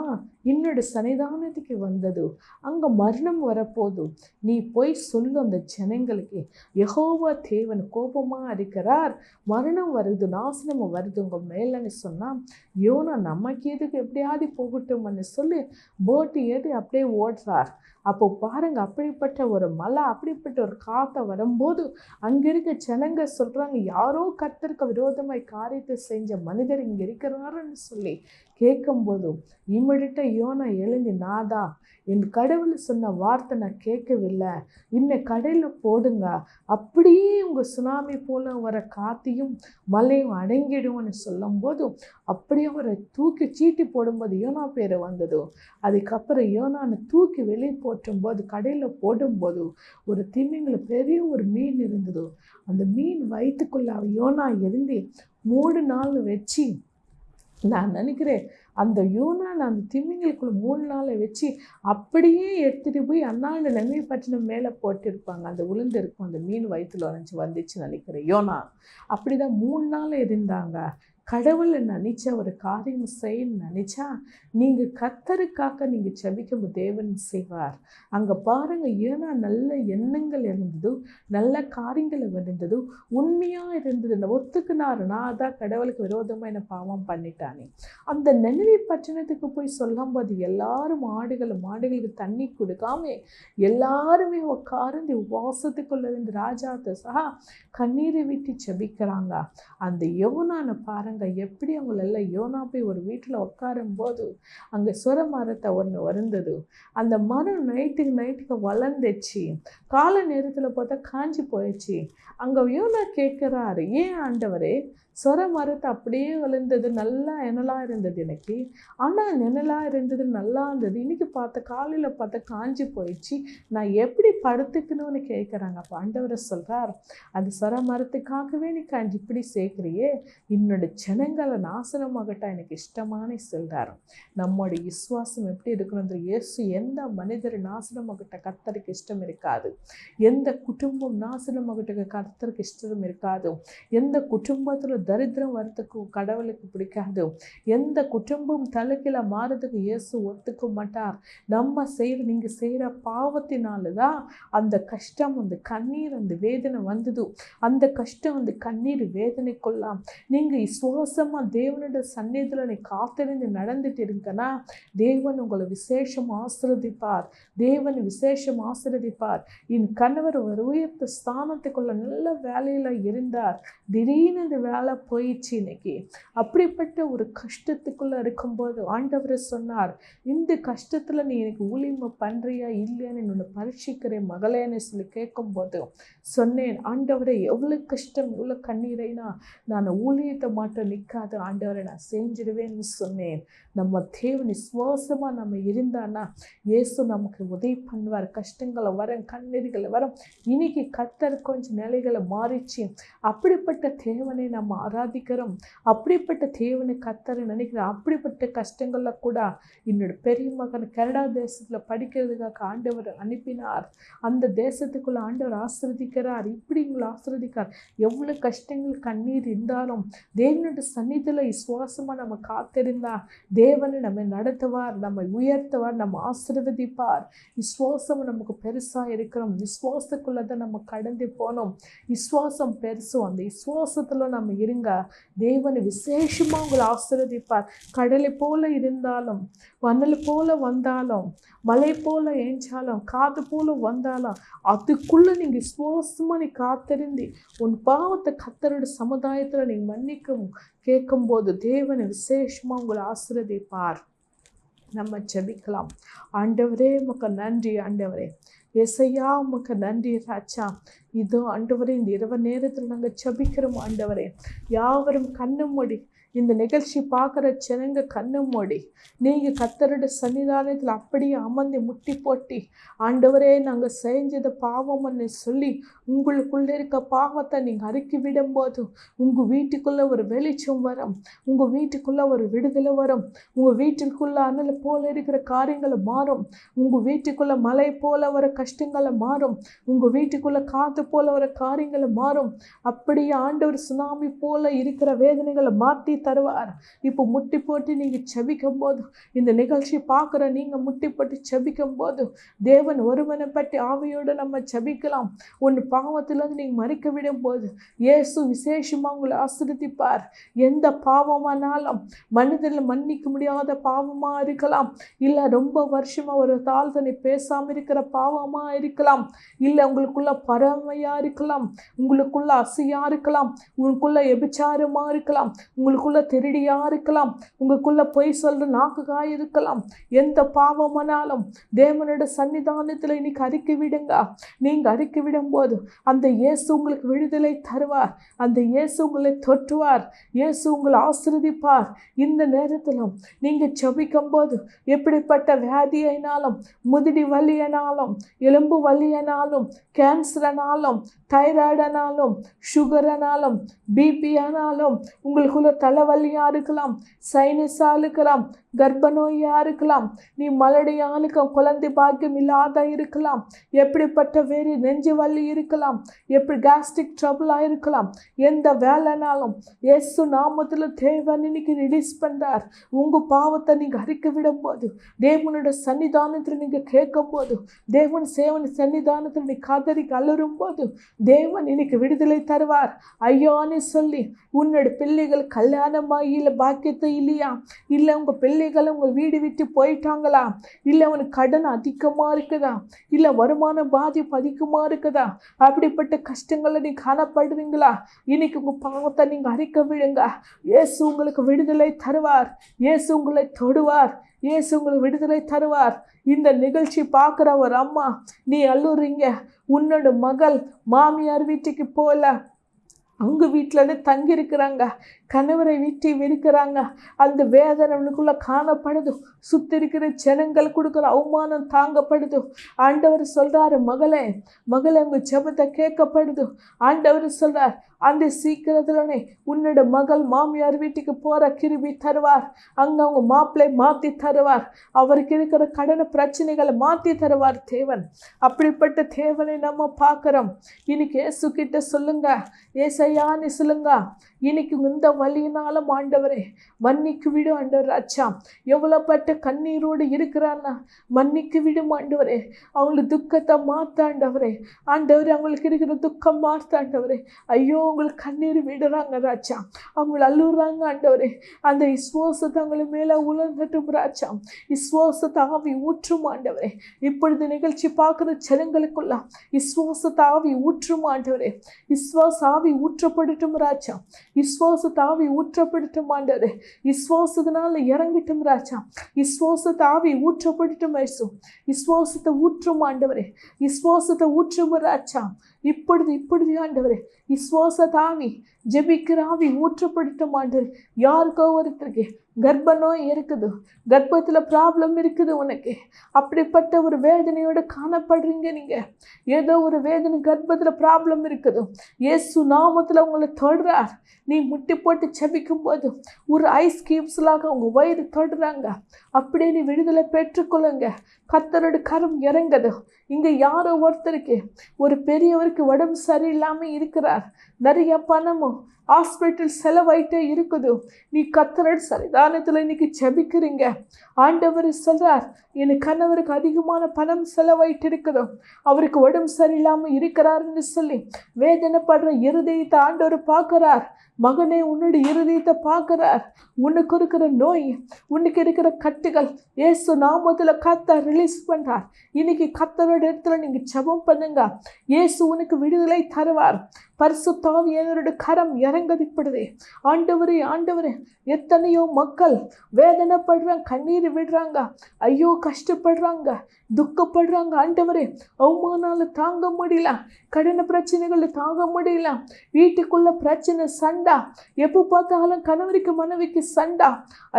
என்னோட சன்னிதானத்துக்கு வந்தது, அங்கே மரணம் வரப்போது, நீ போய் சொல்லு அந்த ஜனங்களுக்கு யெகோவா தேவன் கோபமாக இருக்கிறார், மரணம் வருது, நாசனம் வருது உங்கள் மேலன்னு சொன்னால் யோனா நமக்கு எதுக்கு எப்படியாவது போகட்டும்னு சொல்லி போட்டு ஏறி அப்படியே ஓடுறார். அப்போ பாருங்க, அப்படிப்பட்ட ஒரு மலை, அப்படிப்பட்ட ஒரு காற்றை வரும்போது அங்கே இருக்க ஜனங்க சொல்கிறாங்க, யாரோ கர்த்தருக்கு விரோதமாய் காரியத்தை செஞ்ச மனிதர் இங்கே இருக்கிறாருன்னு சொல்லி கேட்கும்போது இமிடியட்டாக யோனா எழுந்து, நாதா என் கடவுள் சொன்ன வார்த்தை நான் கேட்கவில்லை, இன்னும் கடையில் போடுங்க, அப்படியே உங்கள் சுனாமி போல வர காத்தையும் மலையும் அடங்கிடும்னு சொல்லும்போது அப்படியே அவரை தூக்கி சீட்டி போடும்போது யோனா பேர் வந்தது. அதுக்கப்புறம் யோனானை தூக்கி வெளியே போட்டும்போது கடையில் போடும்போது ஒரு திமிங்கல பெரிய ஒரு மீன் இருந்தது. அந்த மீன் வயிற்றுக்குள்ள யோனா இருந்து 3 நாள் வச்சு, நான் நினைக்கிறேன் அந்த யோனான் அந்த திமிங்களுக்குள்ள 3 நாளை வச்சு அப்படியே எடுத்துகிட்டு போய் அண்ணாண்ட நினைவு பட்டினம் மேலே போட்டிருப்பாங்க. அந்த உளுந்து இருக்கும், அந்த மீன் வயிற்றுல வந்துச்சு நினைக்கிறேன் யோனா. அப்படிதான் 3 நாள் இருந்தாங்க. கடவுளை நினச்சா ஒரு காரியம் செய்யணும்னு நினச்சா நீங்கள் கர்த்தருக்காக நீங்கள் ஜெபிக்கும் தேவன் செய்வார். அங்கே பாருங்கள், ஏன்னா நல்ல எண்ணங்கள் இருந்தது, நல்ல காரியங்கள் இருந்தது, உண்மையாக இருந்தது, ஒத்துக்குனாரு நான் அதான் கடவுளுக்கு விரோதமாக என்ன பாவம் பண்ணிட்டானே. அந்த நினைவு பட்டணத்துக்கு போய் சொல்லும்போது எல்லாரும் மாடுகளுக்கு தண்ணி கொடுக்காம எல்லாருமே உட்கார்ந்து உபவாசத்துக்குள்ள இருந்து ராஜாத்தை சஹா கண்ணீரை விட்டு ஜெபிக்கிறாங்க. அந்த யோனானை பாருங்க, எப்படி அவங்களெல்லாம் யோனா போய் ஒரு வீட்டில் உட்காரும்போது அங்கே சுர மரத்தை ஒன்று வருந்தது. அந்த மரம் நைட்டுக்கு வளர்ந்துச்சு, காலை நேரத்தில் பார்த்தா காஞ்சி போயிடுச்சு. அங்கே யோனா கேட்குறாரு, ஏன் ஆண்டவரே சொர மரத்தை அப்படியே விழுந்தது, நல்லா நிழலாக இருந்தது எனக்கு, ஆனால் நிழலாக இருந்தது நல்லா இருந்தது, இன்றைக்கி காலையில் பார்த்தா காஞ்சி போயிடுச்சு, நான் எப்படி படுத்துக்கணும்னு கேட்குறாங்க. அப்போ ஆண்டவரை சொல்கிறார், அது சொர மரத்துக்காகவே நீ காஞ்சி இப்படி சேர்க்குறியே, என்னோட ஜனங்களை நாசனமாகட்டா எனக்கு இஷ்டமான சொல்கிறார். நம்மளுடைய விசுவாசம் எப்படி இருக்கணும்? இயேசு எந்த மனிதர் நாசனமாகட்ட கர்த்தருக்கு இஷ்டம் இருக்காது, எந்த குடும்பம் நாசனமாகட்ட கர்த்தருக்கு இஷ்டம் இருக்காது, எந்த குடும்பத்தில் தரித்திரம் வரத்துக்கு கடவுளுக்கு பிடிக்காது, எந்த குடும்பம் தலைகீழ மாறதுக்கு இயேசு ஒத்துக்க மாட்டார். நீங்கள் செய்கிற பாவத்தினால தான் அந்த கஷ்டம், அந்த கண்ணீர், அந்த வேதனை வந்தது. அந்த கஷ்டம், அந்த கண்ணீர், வேதனை கொள்ளலாம். நீங்கள் விசுவாசமாக தேவனோட சந்நிதியில் நீ காத்திருந்து நடந்துட்டு இருக்கனா தேவன் உங்களை விசேஷம் ஆசீர்வதிப்பார். தேவன் விசேஷம் ஆசீர்வதிப்பார். என் கணவர் ஒரு உயர்த்த ஸ்தானத்துக்குள்ள நல்ல வேலையில் இருந்தார், திடீர்னு இந்த வேலை போயிடுச்சு இன்னைக்கு. அப்படிப்பட்ட ஒரு கஷ்டத்துக்குள்ளே இருக்கும்போது ஆண்டவர் சொன்னார், இந்த கஷ்டத்தில் நீ எனக்கு ஊழியமாக பண்ணுறியா இல்லையான்னு என்னோட பரீட்சிக்கிறேன் மகளேன்னு சொல்லி கேட்கும்போது சொன்னேன், ஆண்டவரை எவ்வளோ கஷ்டம் எவ்வளோ கண்ணீரைனா நான் ஊழியத்தை மாற்றம் நிற்காது ஆண்டவரை நான் செஞ்சிடுவேன்னு சொன்னேன். நம்ம தேவன் விசுவாசமாக நம்ம இருந்தான்னா இயேசு நமக்கு உதவி பண்ணுவார். கஷ்டங்களை வரும், கண்ணீர்களை வரும். இன்னைக்கு கர்த்தர் கொஞ்சம் நிலைகளை மாறிச்சு. அப்படிப்பட்ட தேவனை நம்ம ஆராதிக்கிறோம், அப்படிப்பட்ட தேவனை கர்த்தரை நினைக்கிறோம். அப்படிப்பட்ட கஷ்டங்களில் கூட என்னோட பெரிய மகன் கனடா தேசத்தில் படிக்கிறதுக்காக ஆண்டவர் அனுப்பினார். அந்த தேசத்துக்குள்ள ஆண்டவர் ஆசீர்வதிக்கிறார், இப்படி எங்களை ஆசீர்வதிக்கிறார். எவ்வளோ கஷ்டங்கள் கண்ணீர் இருந்தாலும் தேவனோட தேவனுடைய சந்நிதியில் விசுவாசமாக நம்ம காத்திருந்தா தேவனை நம்ம நடத்துவார், நம்மை உயர்த்துவார், நம்ம ஆசீர்வதிப்பார். விசுவாசம் நமக்கு பெருசாக இருக்கிறோம். விசுவாசத்துக்குள்ளே தான் நம்ம கடந்து போனோம். விசுவாசம் பெருசும். அந்த விசுவாசத்தில் நம்ம இருங்க. தேவனை விசேஷமாக உங்களை ஆசீர்வதிப்பார். கடலை போல இருந்தாலும், வனல் போல வந்தாலும், மலை போல ஏஞ்சாலும், காது போல வந்தாலும், அதுக்குள்ளே நீங்கள் விசுவாசமாக நீ காத்திருந்து உன் பாவத்தை கர்த்தரோட சமுதாயத்தில் நீங்கள் மன்னிக்கும் கேட்கும்போது தேவனை விசேஷமாக உங்களை ஆசீர்வதிப்பார். நம்ம ஜெபிக்கலாம். ஆண்டவரே உமக்கு நன்றி. ஆண்டவரே ஏசையா உமக்கு நன்றி ராஜா. இதோ ஆண்டவரே இந்த இரவு நேரத்தில் நாங்கள் ஜெபிக்கிறோம். ஆண்டவரே யாவரும் கண்ணு மூடி இந்த நிகழ்ச்சி பார்க்குற ஜனங்க கண்ணு மூடி நீங்கள் கர்த்தருடைய சன்னிதானத்தில் அப்படியே அமர்ந்து முட்டி போட்டி ஆண்டவரே நாங்கள் செஞ்சது பாவம்னு சொல்லி உங்களுக்குள்ளே இருக்க பாவத்தை நீங்கள் அறிக்கி விடும்போது உங்கள் வீட்டுக்குள்ளே ஒரு வெளிச்சம் வரும். உங்கள் வீட்டுக்குள்ளே ஒரு விடுதலை வரும். உங்கள் வீட்டுக்குள்ளே அனல் போல இருக்கிற காரியங்களை மாறும். உங்கள் வீட்டுக்குள்ளே மலை போல வர கஷ்டங்களை மாறும். உங்கள் வீட்டுக்குள்ளே காற்று போல வர காரியங்களை மாறும். அப்படியே ஆண்டவர் சுனாமி போல இருக்கிற வேதனைகளை மாற்றி தருவார். இப்போ முட்டி போட்டு நீங்கள் செபிக்கும் போது இந்த நிகழ்ச்சி பார்க்குற நீங்கள் முட்டி போட்டு செபிக்கும் போது தேவன் ஒருவனை பற்றி ஆவியோடு நம்ம செபிக்கலாம். ஒன்று பாவத்திலிருந்து நீங்கள் மறிக்க விடும் போது இயேசு விசேஷமாக உங்களை ஆசீர்வதிப்பார். எந்த பாவமானாலும் மனிதனில் மன்னிக்க முடியாத பாவமாக இருக்கலாம், இல்லை ரொம்ப வருஷமாக ஒரு தாழ்த்தனை பேசாமல் இருக்கிற பாவமாக இருக்கலாம், இல்லை உங்களுக்குள்ள பறமையாக இருக்கலாம், உங்களுக்குள்ள அசையாக இருக்கலாம், உங்களுக்குள்ள எபிச்சாரமாக இருக்கலாம், உங்களுக்குள்ள திருடியாக இருக்கலாம், உங்களுக்குள்ள பொய் சொல்ற நாக்குகாய் இருக்கலாம். எந்த பாவமானாலும் தேவனோட சன்னிதானத்தில் இன்னைக்கு அறிக்கை விடுங்க. நீங்கள் அறிக்கை விடும்போது அந்த இயேசு உங்களுக்கு விடுதலை தருவார். அந்த இயேசு உங்களை தொற்றுவார். இயேசு உங்களை ஆசீர்வதிப்பார். இந்த நேரத்திலும் நீங்கள் ஜெபிக்கும் போது எப்படிப்பட்ட வியாதியினாலும், முதுடி வலியினாலும், எலும்பு வலியினாலும், கேன்சர்னாலும், தைராய்டனாலும், சுகரனாலும், பிபியானாலும், உங்களுக்குள்ள தலைவலியாக இருக்கலாம், சைனஸாக இருக்கலாம், கர்ப்ப நோயாக இருக்கலாம், நீ மலடியாக இருக்கலாம், குழந்தை பாக்கியம் இல்லாத இருக்கலாம், எப்படிப்பட்ட வேறு நெஞ்சு வலி இருக்கலாம், எப்படி கேஸ்ட்ரிக் ட்ரபிளாக இருக்கலாம், எந்த வேலைனாலும் இயேசு நாமத்தில் தேவன் இன்னைக்கு ரிலீஸ் பண்ணுறார். உங்கள் பாவத்தை நீங்கள் அறிக்கை விடும் போது, தேவனோட சன்னிதானத்தில் நீங்கள் கேட்கும் போது, தேவன் சேவன் சன்னிதானத்தில் நீ கதறி கலரும் போது தேவன் இன்னைக்கு விடுதலை தருவார். ஐயோன்னு சொல்லி உன்னோட பிள்ளைகள் கல்யாணமாகி இல்லை பாக்கியத்தை இல்லையா, இல்லை உங்கள் பிள்ளைகளை உங்கள் வீடு விட்டு போயிட்டாங்களா, இல்லை உனக்கு கடன் அதிகமாக இருக்குதா, இல்லை வருமான பாதிப்பு அதிகமாக இருக்குதா, அப்படிப்பட்ட கஷ்டங்களை நீ காணப்படுறீங்களா, இன்னைக்கு உங்கள் பாவத்தை நீங்கள் அறிக்கை விடுங்க. இயேசு உங்களுக்கு விடுதலை தருவார். இயேசு உங்களை தொடுவார். இயேசு உங்களுக்கு விடுதலை தருவார். இந்த நிகழ்ச்சி பார்க்குற ஒரு அம்மா நீ அழுறீங்க, உன்னோட மகள் மாமியார் வீட்டுக்கு போகல, அவங்க வீட்டில் தங்கியிருக்கிறாங்க, கணவரை வீட்டை வெறுக்கிறாங்க, அந்த வேதனைக்குள்ளே காணப்படுது, சுற்றி இருக்கிற ஜனங்கள் கொடுக்குற அவமானம் தாங்கப்படுது. ஆண்டவர் சொல்கிறாரு, மகளே மகளே உங்கள் ஜெபத்தை கேட்கப்படுது. ஆண்டவர் சொல்கிறார், அந்த சீக்கிரத்திலே உன்னோட மகள் மாமியார் வீட்டுக்கு போகிற கிருபை தருவார். அங்கே அவங்க மாப்பிள்ளை மாற்றி தருவார். அவருக்கு இருக்கிற கடன பிரச்சனைகளை மாற்றி தருவார் தேவன். அப்படிப்பட்ட தேவனை நம்ம பார்க்குறோம். இன்னைக்கு இயேசு கிட்ட சொல்லுங்க, ஏசையான்னு சொல்லுங்க, இன்னைக்கு இந்த வலியினாலும் ஆண்டவரே மன்னிக்கு விடும் ஆண்டவர். அச்சா எவ்வளோப்பட்ட கண்ணீரோடு இருக்கிறான்னா மன்னிக்கு விடும் ஆண்டவரே. அவங்களுக்கு துக்கத்தை மாற்றாண்டவரே. ஆண்டவரே அவங்களுக்கு இருக்கிற துக்கம் மாற்றாண்டவரே. ஐயோ அவங்களுக்கு கண்ணீர் விடுறாங்க ராஜா, அவங்கள அழுகுறாங்க ஆண்டவரே. அந்த விசுவாசத்தை அவங்கள மேலே உலர்ந்துட்டும் ராஜா. விசுவாசத்தை ஆவி ஊற்றும் ஆண்டவரே. இப்பொழுது நிகழ்ச்சி பார்க்குற ஜனங்களுக்குள்ள விசுவாசத்தை ஆவி ஊற்றும் ஆண்டவரே. விசுவாச ஆவி ஊற்றப்படட்டும் ராஜா. விசுவாசத்தை ஆவி ஊற்றப்படட்டும் ஆண்டவரே. விசுவாசத்தினால இறங்கட்டும் ராஜா. விசுவாசத்தை ஆவி ஊற்றப்படட்டும் இயேசு. விசுவாசத்தை ஊற்றும் ஆண்டவரே. விசுவாசத்தை ஊற்றும் ராஜா. இப்பொழுது ஆண்டவரே விசுவாசத்தை ஆவி, ஜெபிக்கிற ஆவி ஊற்றப்படட்டும் ஆண்டவரே. யாருக்கோ ஒருத்தருக்கு கர்ப்ப நோய் இருக்குது, கர்ப்பத்தில் ப்ராப்ளம் இருக்குது, உனக்கு அப்படிப்பட்ட ஒரு வேதனையோடு காணப்படுறீங்க. நீங்கள் ஏதோ ஒரு வேதனை, கர்ப்பத்தில் ப்ராப்ளம் இருக்குது, இயேசு நாமத்தில் உங்களை தொடுறார். நீ முட்டி போட்டு செபிக்கும் போது ஒரு ஐஸ் கியூப்ஸ்லாக உங்கள் வயிறு தொடுறாங்க. அப்படியே நீ விடுதலை பெற்றுக்கொள்ளுங்க. கர்த்தரோட கரம் இறங்குது. இங்கே யாரோ ஒருத்தருக்கு, ஒரு பெரியவருக்கு உடம்பு சரியில்லாமல் இருக்கிறார், நிறைய பணமும் ஹாஸ்பிட்டல் செலவாயிட்டே இருக்குது. நீ கர்த்தரோட சன்னிதானத்தில் இன்னைக்கு ஜெபிக்கிறீங்க. ஆண்டவர் சொல்றார், என் கணவருக்கு அதிகமான பணம் செலவாயிட்டு இருக்குது, அவருக்கு உடம்பு சரியில்லாமல் இருக்கிறாருன்னு சொல்லி வேதனைப்படுற இருதயத்தை ஆண்டவர் பார்க்கிறார். மகனே, உன்னுடைய இருதயத்தை பார்க்கிறார். உனக்கு இருக்கிற நோய், உனக்கு இருக்கிற கட்டுகள் இயேசு நாமத்துல கர்த்தர் ரிலீஸ் பண்றார். இன்னைக்கு கர்த்தரோட இடத்துல நீங்க ஜெபம் பண்ணுங்க. இயேசு உனக்கு விடுதலை தருவார். பரிசுத்த ஆவியானவருடைய கரம் இறங்கப்படுதே. ஆண்டவரே, ஆண்டவரே, எத்தனையோ மக்கள் வேதனைப்படுறாங்க, கண்ணீர் விடுறாங்க, ஐயோ கஷ்டப்படுறாங்க, துக்கப்படுறாங்க. ஆண்டவரே, அவமானால தாங்க முடியல, கடின பிரச்சனைகள் தாங்க முடியல, வீட்டுக்குள்ள பிரச்சனை, சண்டா, எப்போ பார்த்தாலும் கணவருக்கு மனைவிக்கு சண்டா,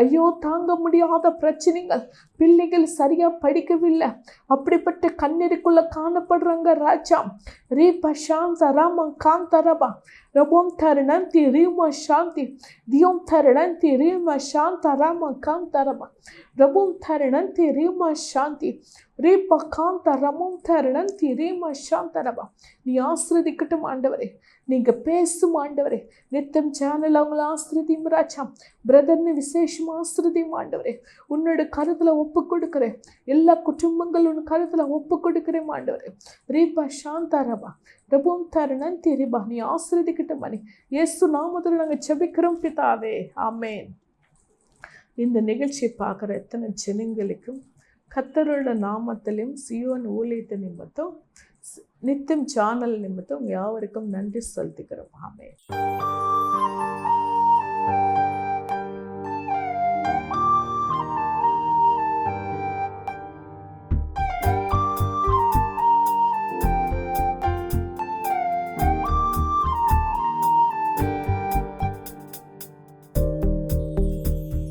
ஐயோ தாங்க முடியாத பிரச்சனைகள், பிள்ளைகள் சரியா படிக்கவில்லை, அப்படிப்பட்ட கண்ணீருக்குள்ள காணப்படுறாங்க. ராஜா ரீபா சாந்த ராமா காந்தரபா ரபோம் தரணந்தி ரீமா சாந்தி தியோம் தரணந்தி ரீமா சாந்த ராமா காந்தரபா ரபோம் தரணந்தி ரீமா சாந்தி ரீபா காந்த ரமோம் தரணந்தி ரீமா சாந்தரபா. நீ ஆசிர்வதிக்கட்டும் ஆண்டவரே, நீங்க பேசும் ஆண்டவரே. நித்தம் சேனல் அவங்கள ஆசிர்வதியும் ராஜா. பிரதர்னு விசேஷமா ஆசிர்வதியும் ஆண்டவரே. உன்னோட கருத்துல ஒப்பு கொடுக்கிறேன். எல்லா குடும்பங்களும் உன் கருத்துல ஒப்பு கொடுக்கிறேன் ஆண்டவரே. ரீபா சாந்தரபா ரபோம் தரணந்தி ரீபா. நீ ஆசிர்வதிக்கட்டும் மணி. இயேசு நாமத்தில் நாங்கள் ஜெபிக்கிறோம் பிதாவே, ஆமேன். இந்த நிகழ்ச்சியை பார்க்குற எத்தனை ஜனங்களுக்கும் கர்த்தரோட நாமத்திலும் சியோன் ஊழியத்தை நிமித்தம் நித்தியம் சேனல் நிமித்தம் யாவருக்கும் நன்றி செலுத்துகிறோம். ஆமென்.